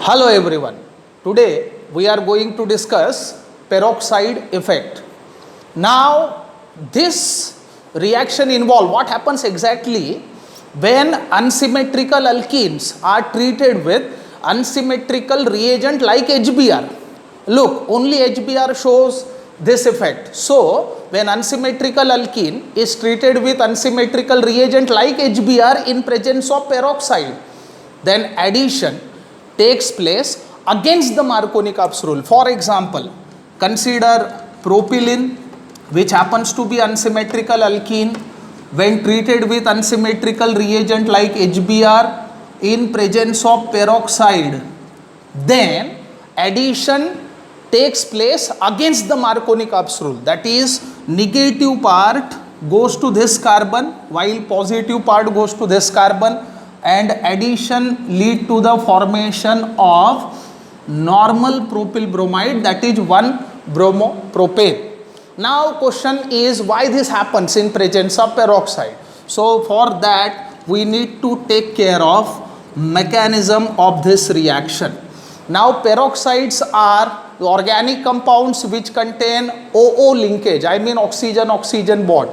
Hello everyone. Today we are going to discuss peroxide effect. Now this reaction involve what happens exactly when unsymmetrical alkenes are treated with unsymmetrical reagent like HBr. Look, only HBr shows this effect. So when unsymmetrical alkene is treated with unsymmetrical reagent like HBr in presence of peroxide, then addition takes place against the Markovnikov's rule. For example, consider propylene, which happens to be unsymmetrical alkene. When treated with unsymmetrical reagent like HBr in presence of peroxide, then addition takes place against the Markovnikov's rule. That is, negative part goes to this carbon while positive part goes to this carbon, and addition lead to the formation of normal propyl bromide, that is 1-bromopropane. Now question is, why this happens in presence of peroxide? So for that we need to take care of mechanism of this reaction. Now peroxides are organic compounds which contain OO linkage, I mean oxygen-oxygen bond.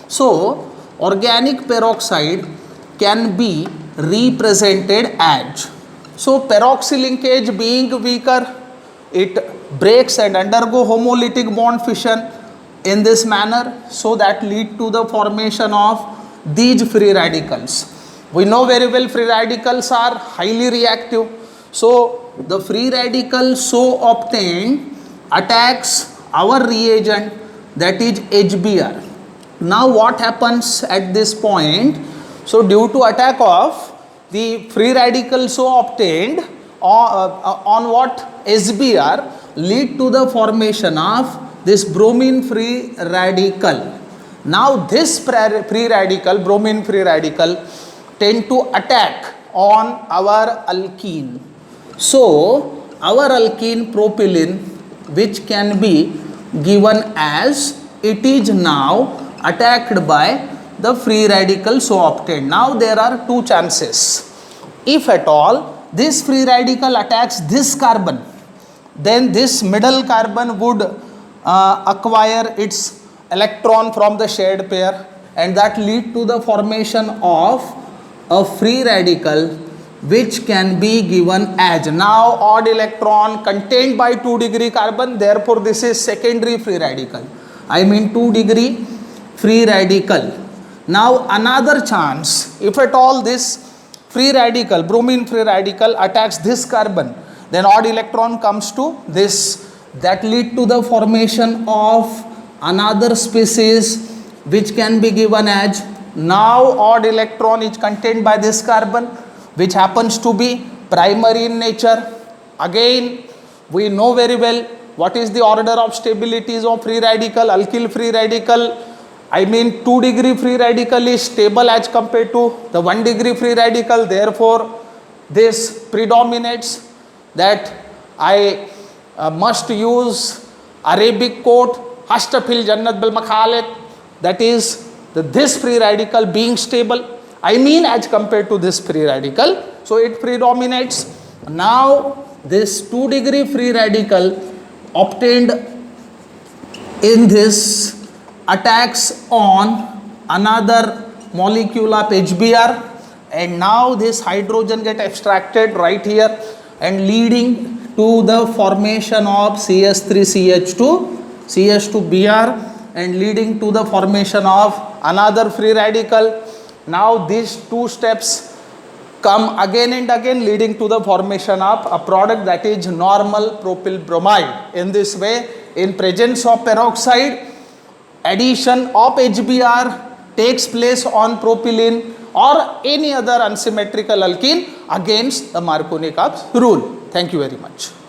So organic peroxide can be represented as, so peroxy linkage being weaker, it breaks and undergo homolytic bond fission in this manner, so that lead to the formation of these free radicals. We know very well free radicals are highly reactive. So the free radical so obtained attacks our reagent, that is HBr. Now what happens at this point? So due to attack of the free radical so obtained on what HBr, lead to the formation of this bromine free radical. Now this free radical, bromine free radical, tend to attack on our alkene. So our alkene propylene, which can be given as, it is now attacked by the free radical so obtained. Now there are two chances. If at all this free radical attacks this carbon, then this middle carbon would acquire its electron from the shared pair, and that lead to the formation of a free radical which can be given as, now odd electron contained by 2-degree carbon, therefore this is secondary free radical, I mean 2-degree free radical. Now another chance, if at all this free radical, bromine free radical attacks this carbon, then odd electron comes to this, that lead to the formation of another species which can be given as, now odd electron is contained by this carbon, which happens to be primary in nature. Again we know very well what is the order of stabilities of free radical. Alkyl free radical, I mean 2-degree free radical is stable as compared to the 1-degree free radical, therefore this predominates. That I must use Arabic quote, Hastafil Jannat bil Makhalit, that is this free radical being stable, I mean as compared to this free radical, so it predominates. Now this 2-degree free radical obtained in this attacks on another molecule of HBr, and now this hydrogen get extracted right here and leading to the formation of CH3CH2, CH2Br, and leading to the formation of another free radical. Now these two steps come again and again, leading to the formation of a product, that is normal propyl bromide. In this way, in presence of peroxide, addition of HBr takes place on propylene or any other unsymmetrical alkene against the Markovnikov's rule. Thank you very much.